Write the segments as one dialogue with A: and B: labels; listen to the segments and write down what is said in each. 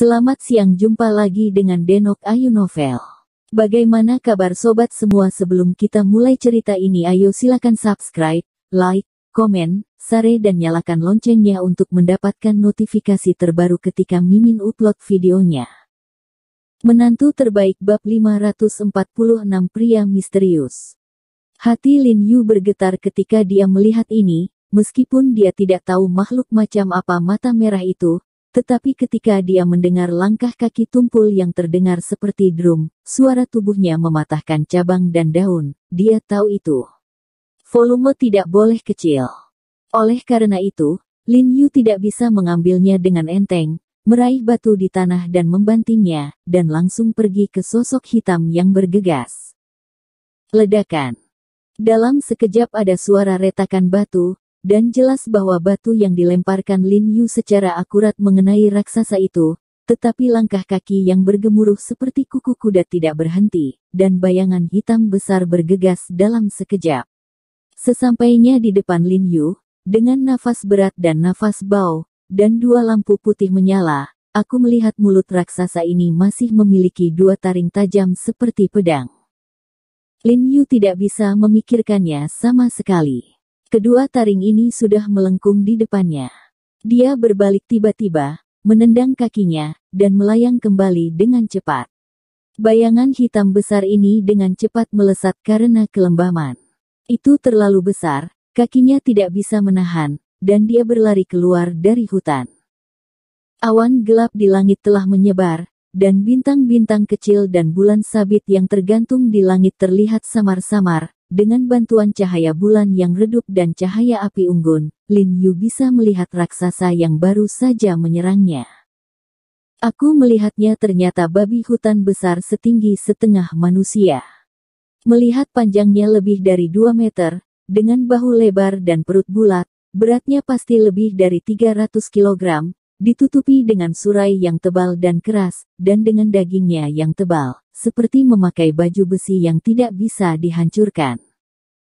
A: Selamat siang, jumpa lagi dengan Denok Ayu Novel. Bagaimana kabar sobat semua? Sebelum kita mulai cerita ini, ayo silakan subscribe, like, komen, share dan nyalakan loncengnya untuk mendapatkan notifikasi terbaru ketika Mimin upload videonya. Menantu terbaik bab 546 pria misterius. Hati Lin Yu bergetar ketika dia melihat ini, meskipun dia tidak tahu makhluk macam apa mata merah itu. Tetapi ketika dia mendengar langkah kaki tumpul yang terdengar seperti drum, suara tubuhnya mematahkan cabang dan daun, dia tahu itu. Volume tidak boleh kecil. Oleh karena itu, Lin Yu tidak bisa mengambilnya dengan enteng, meraih batu di tanah dan membantingnya, dan langsung pergi ke sosok hitam yang bergegas. Ledakan. Dalam sekejap ada suara retakan batu, dan jelas bahwa batu yang dilemparkan Lin Yu secara akurat mengenai raksasa itu, tetapi langkah kaki yang bergemuruh seperti kuku kuda tidak berhenti, dan bayangan hitam besar bergegas dalam sekejap. Sesampainya di depan Lin Yu, dengan nafas berat dan nafas bau, dan dua lampu putih menyala, aku melihat mulut raksasa ini masih memiliki dua taring tajam seperti pedang. Lin Yu tidak bisa memikirkannya sama sekali. Kedua taring ini sudah melengkung di depannya. Dia berbalik tiba-tiba, menendang kakinya, dan melayang kembali dengan cepat. Bayangan hitam besar ini dengan cepat melesat karena kelembaman. Itu terlalu besar, kakinya tidak bisa menahan, dan dia berlari keluar dari hutan. Awan gelap di langit telah menyebar, dan bintang-bintang kecil dan bulan sabit yang tergantung di langit terlihat samar-samar. Dengan bantuan cahaya bulan yang redup dan cahaya api unggun, Lin Yu bisa melihat raksasa yang baru saja menyerangnya. Aku melihatnya ternyata babi hutan besar setinggi setengah manusia. Melihat panjangnya lebih dari 2 meter, dengan bahu lebar dan perut bulat, beratnya pasti lebih dari 300 kg, ditutupi dengan surai yang tebal dan keras, dan dengan dagingnya yang tebal, seperti memakai baju besi yang tidak bisa dihancurkan.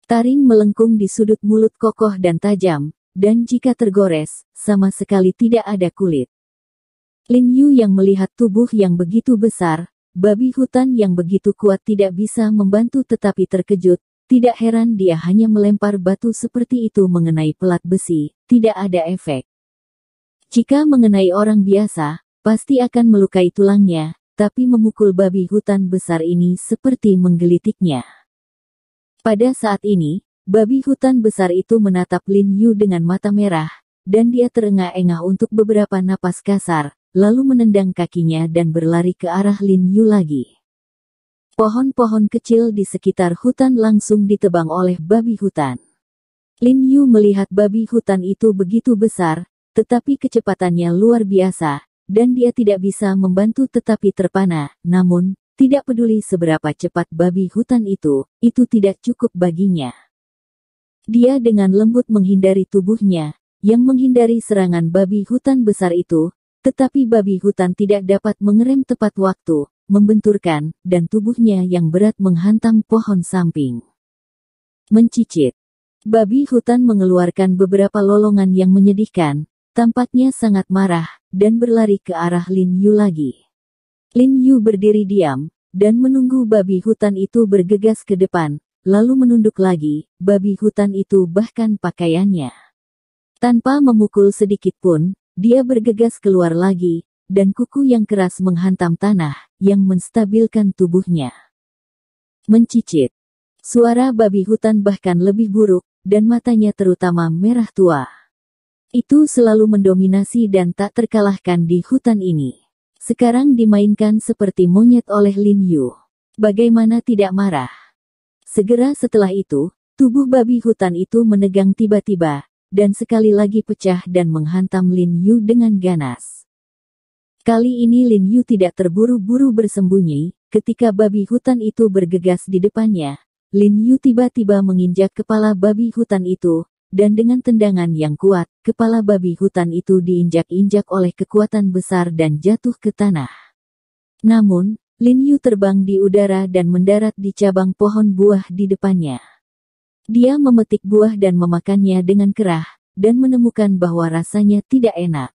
A: Taring melengkung di sudut mulut kokoh dan tajam, dan jika tergores, sama sekali tidak ada kulit. Lin Yu yang melihat tubuh yang begitu besar, babi hutan yang begitu kuat tidak bisa membantu tetapi terkejut, tidak heran dia hanya melempar batu seperti itu mengenai pelat besi, tidak ada efek. Jika mengenai orang biasa, pasti akan melukai tulangnya, tapi memukul babi hutan besar ini seperti menggelitiknya. Pada saat ini, babi hutan besar itu menatap Lin Yu dengan mata merah, dan dia terengah-engah untuk beberapa napas kasar, lalu menendang kakinya dan berlari ke arah Lin Yu lagi. Pohon-pohon kecil di sekitar hutan langsung ditebang oleh babi hutan. Lin Yu melihat babi hutan itu begitu besar, tetapi kecepatannya luar biasa, dan dia tidak bisa membantu tetapi terpana, namun, tidak peduli seberapa cepat babi hutan itu tidak cukup baginya. Dia dengan lembut menghindari tubuhnya, yang menghindari serangan babi hutan besar itu, tetapi babi hutan tidak dapat mengerem tepat waktu, membenturkan, dan tubuhnya yang berat menghantam pohon samping. Mencicit. Babi hutan mengeluarkan beberapa lolongan yang menyedihkan, tampaknya sangat marah, dan berlari ke arah Lin Yu lagi. Lin Yu berdiri diam, dan menunggu babi hutan itu bergegas ke depan, lalu menunduk lagi, babi hutan itu bahkan pakaiannya. Tanpa memukul sedikit pun, dia bergegas keluar lagi, dan kuku yang keras menghantam tanah, yang menstabilkan tubuhnya. Mencicit. Suara babi hutan bahkan lebih buruk, dan matanya terutama merah tua. Itu selalu mendominasi dan tak terkalahkan di hutan ini. Sekarang dimainkan seperti monyet oleh Lin Yu. Bagaimana tidak marah? Segera setelah itu, tubuh babi hutan itu menegang tiba-tiba, dan sekali lagi pecah dan menghantam Lin Yu dengan ganas. Kali ini Lin Yu tidak terburu-buru bersembunyi, ketika babi hutan itu bergegas di depannya, Lin Yu tiba-tiba menginjak kepala babi hutan itu, dan dengan tendangan yang kuat, kepala babi hutan itu diinjak-injak oleh kekuatan besar dan jatuh ke tanah. Namun, Lin Yu terbang di udara dan mendarat di cabang pohon buah di depannya. Dia memetik buah dan memakannya dengan kerah, dan menemukan bahwa rasanya tidak enak.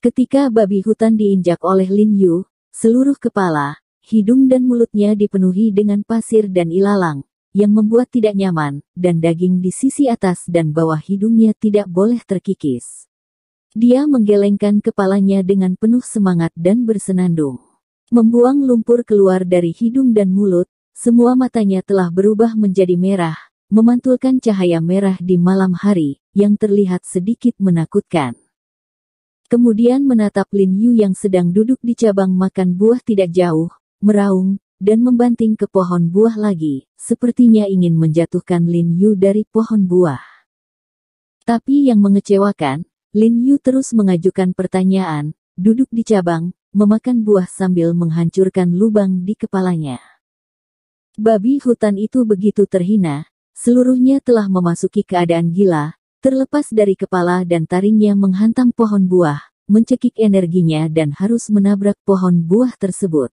A: Ketika babi hutan diinjak oleh Lin Yu, seluruh kepala, hidung dan mulutnya dipenuhi dengan pasir dan ilalang, yang membuat tidak nyaman, dan daging di sisi atas dan bawah hidungnya tidak boleh terkikis. Dia menggelengkan kepalanya dengan penuh semangat dan bersenandung. Membuang lumpur keluar dari hidung dan mulut, semua matanya telah berubah menjadi merah, memantulkan cahaya merah di malam hari, yang terlihat sedikit menakutkan. Kemudian menatap Lin Yu yang sedang duduk di cabang makan buah tidak jauh, meraung, dan membanting ke pohon buah lagi, sepertinya ingin menjatuhkan Lin Yu dari pohon buah. Tapi yang mengecewakan, Lin Yu terus mengajukan pertanyaan, duduk di cabang, memakan buah sambil menghancurkan lubang di kepalanya. Babi hutan itu begitu terhina, seluruhnya telah memasuki keadaan gila, terlepas dari kepala dan taringnya menghantam pohon buah, mencekik energinya dan harus menabrak pohon buah tersebut.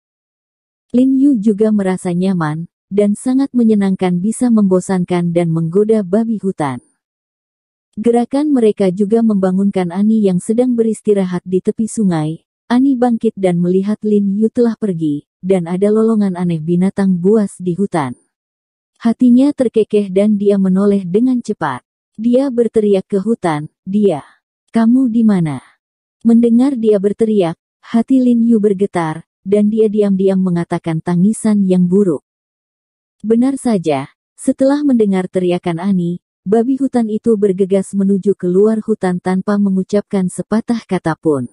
A: Lin Yu juga merasa nyaman, dan sangat menyenangkan bisa membosankan dan menggoda babi hutan. Gerakan mereka juga membangunkan Ani yang sedang beristirahat di tepi sungai. Ani bangkit dan melihat Lin Yu telah pergi, dan ada lolongan aneh binatang buas di hutan. Hatinya terkekeh dan dia menoleh dengan cepat. Dia berteriak ke hutan, "Dia! Kamu di mana?" Mendengar dia berteriak, hati Lin Yu bergetar, dan dia diam-diam mengatakan tangisan yang buruk. Benar saja, setelah mendengar teriakan Ani, babi hutan itu bergegas menuju keluar hutan tanpa mengucapkan sepatah kata pun.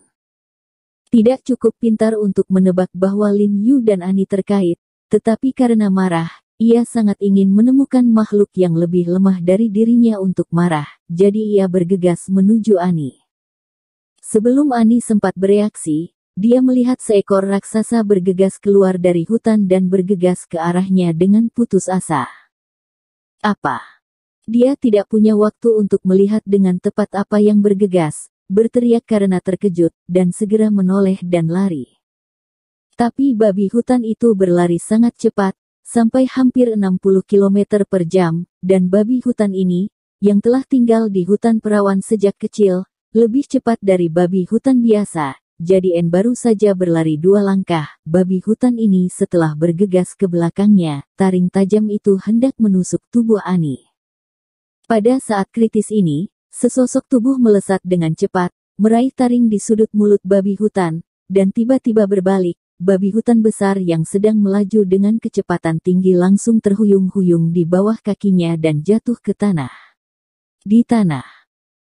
A: Tidak cukup pintar untuk menebak bahwa Lin Yu dan Ani terkait, tetapi karena marah, ia sangat ingin menemukan makhluk yang lebih lemah dari dirinya untuk marah, jadi ia bergegas menuju Ani. Sebelum Ani sempat bereaksi, dia melihat seekor raksasa bergegas keluar dari hutan dan bergegas ke arahnya dengan putus asa. Apa? Dia tidak punya waktu untuk melihat dengan tepat apa yang bergegas, berteriak karena terkejut, dan segera menoleh dan lari. Tapi babi hutan itu berlari sangat cepat, sampai hampir 60 km per jam, dan babi hutan ini, yang telah tinggal di hutan perawan sejak kecil, lebih cepat dari babi hutan biasa, jadi baru saja berlari 2 langkah, babi hutan ini setelah bergegas ke belakangnya, taring tajam itu hendak menusuk tubuh Ani. Pada saat kritis ini, sesosok tubuh melesat dengan cepat, meraih taring di sudut mulut babi hutan, dan tiba-tiba berbalik. Babi hutan besar yang sedang melaju dengan kecepatan tinggi langsung terhuyung-huyung di bawah kakinya dan jatuh ke tanah. Di tanah,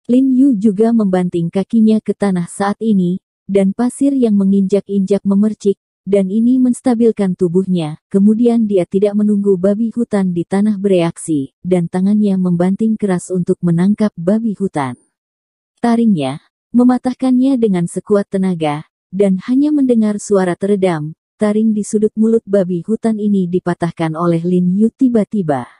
A: Lin Yu juga membanting kakinya ke tanah saat ini, dan pasir yang menginjak-injak memercik, dan ini menstabilkan tubuhnya. Kemudian dia tidak menunggu babi hutan di tanah bereaksi, dan tangannya membanting keras untuk menangkap babi hutan. Taringnya, mematahkannya dengan sekuat tenaga, dan hanya mendengar suara teredam, taring di sudut mulut babi hutan ini dipatahkan oleh Lin Yu tiba-tiba.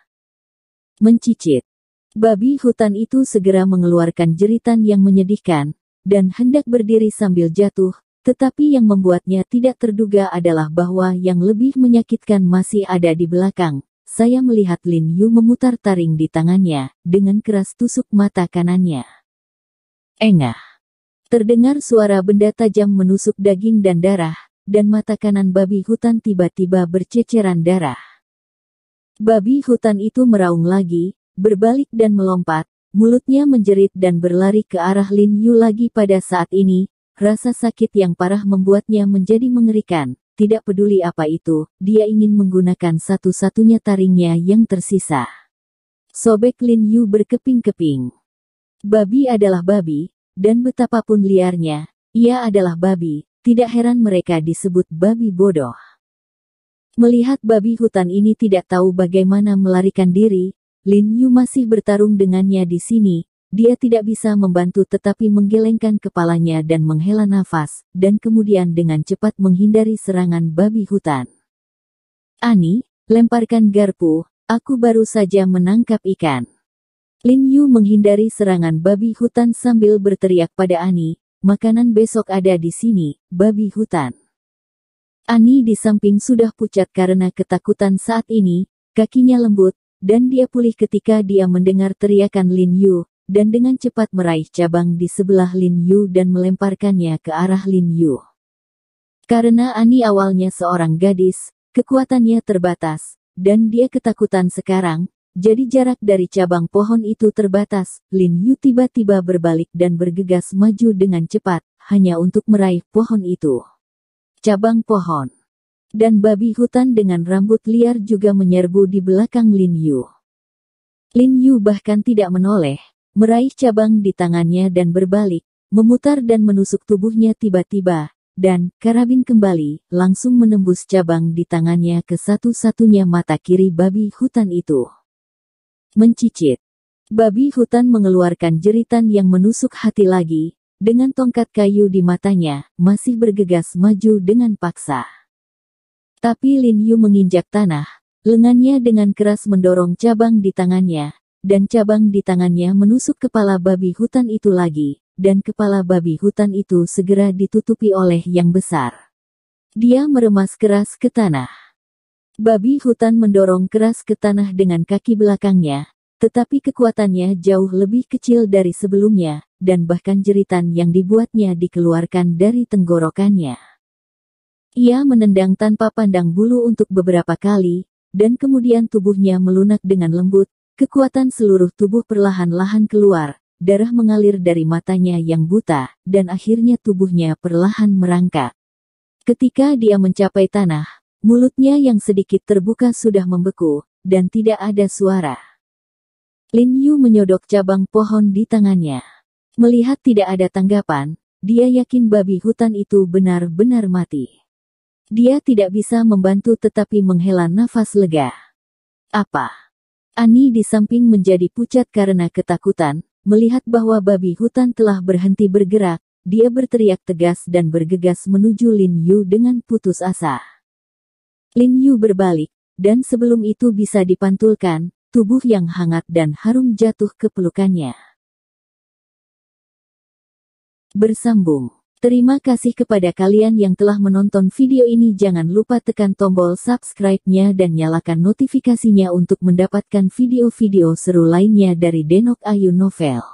A: Mencicit. Babi hutan itu segera mengeluarkan jeritan yang menyedihkan, dan hendak berdiri sambil jatuh, tetapi yang membuatnya tidak terduga adalah bahwa yang lebih menyakitkan masih ada di belakang. Saya melihat Lin Yu memutar taring di tangannya, dengan keras tusuk mata kanannya. Engah. Terdengar suara benda tajam menusuk daging dan darah, dan mata kanan babi hutan tiba-tiba berceceran darah. Babi hutan itu meraung lagi, berbalik dan melompat, mulutnya menjerit dan berlari ke arah Lin Yu lagi. Pada saat ini, rasa sakit yang parah membuatnya menjadi mengerikan. Tidak peduli apa itu, dia ingin menggunakan satu-satunya taringnya yang tersisa. Sobek Lin Yu berkeping-keping. Babi adalah babi. Dan betapapun liarnya, ia adalah babi, tidak heran mereka disebut babi bodoh. Melihat babi hutan ini tidak tahu bagaimana melarikan diri, Lin Yu masih bertarung dengannya di sini, dia tidak bisa membantu tetapi menggelengkan kepalanya dan menghela nafas, dan kemudian dengan cepat menghindari serangan babi hutan. Ani, lemparkan garpu, aku baru saja menangkap ikan. Lin Yu menghindari serangan babi hutan sambil berteriak pada Ani, makanan besok ada di sini, babi hutan. Ani di samping sudah pucat karena ketakutan saat ini, kakinya lembut, dan dia pulih ketika dia mendengar teriakan Lin Yu, dan dengan cepat meraih cabang di sebelah Lin Yu dan melemparkannya ke arah Lin Yu. Karena Ani awalnya seorang gadis, kekuatannya terbatas, dan dia ketakutan sekarang, jadi jarak dari cabang pohon itu terbatas. Lin Yu tiba-tiba berbalik dan bergegas maju dengan cepat, hanya untuk meraih pohon itu. Cabang pohon dan babi hutan dengan rambut liar juga menyerbu di belakang Lin Yu. Lin Yu bahkan tidak menoleh, meraih cabang di tangannya dan berbalik, memutar dan menusuk tubuhnya tiba-tiba, dan karabin kembali, langsung menembus cabang di tangannya ke satu-satunya mata kiri babi hutan itu. Mencicit. Babi hutan mengeluarkan jeritan yang menusuk hati lagi, dengan tongkat kayu di matanya, masih bergegas maju dengan paksa. Tapi Lin Yu menginjak tanah, lengannya dengan keras mendorong cabang di tangannya, dan cabang di tangannya menusuk kepala babi hutan itu lagi, dan kepala babi hutan itu segera ditutupi oleh yang besar. Dia meremas keras ke tanah. Babi hutan mendorong keras ke tanah dengan kaki belakangnya, tetapi kekuatannya jauh lebih kecil dari sebelumnya, dan bahkan jeritan yang dibuatnya dikeluarkan dari tenggorokannya. Ia menendang tanpa pandang bulu untuk beberapa kali, dan kemudian tubuhnya melunak dengan lembut, kekuatan seluruh tubuh perlahan-lahan keluar, darah mengalir dari matanya yang buta, dan akhirnya tubuhnya perlahan merangkak. Ketika dia mencapai tanah, mulutnya yang sedikit terbuka sudah membeku, dan tidak ada suara. Lin Yu menyodok cabang pohon di tangannya. Melihat tidak ada tanggapan, dia yakin babi hutan itu benar-benar mati. Dia tidak bisa membantu tetapi menghela nafas lega. Apa? Ani di samping menjadi pucat karena ketakutan, melihat bahwa babi hutan telah berhenti bergerak, dia berteriak tegas dan bergegas menuju Lin Yu dengan putus asa. Lin Yu berbalik, dan sebelum itu bisa dipantulkan, tubuh yang hangat dan harum jatuh ke pelukannya. Bersambung. Terima kasih kepada kalian yang telah menonton video ini. Jangan lupa tekan tombol subscribe-nya dan nyalakan notifikasinya untuk mendapatkan video-video seru lainnya dari Denok Ayu Novel.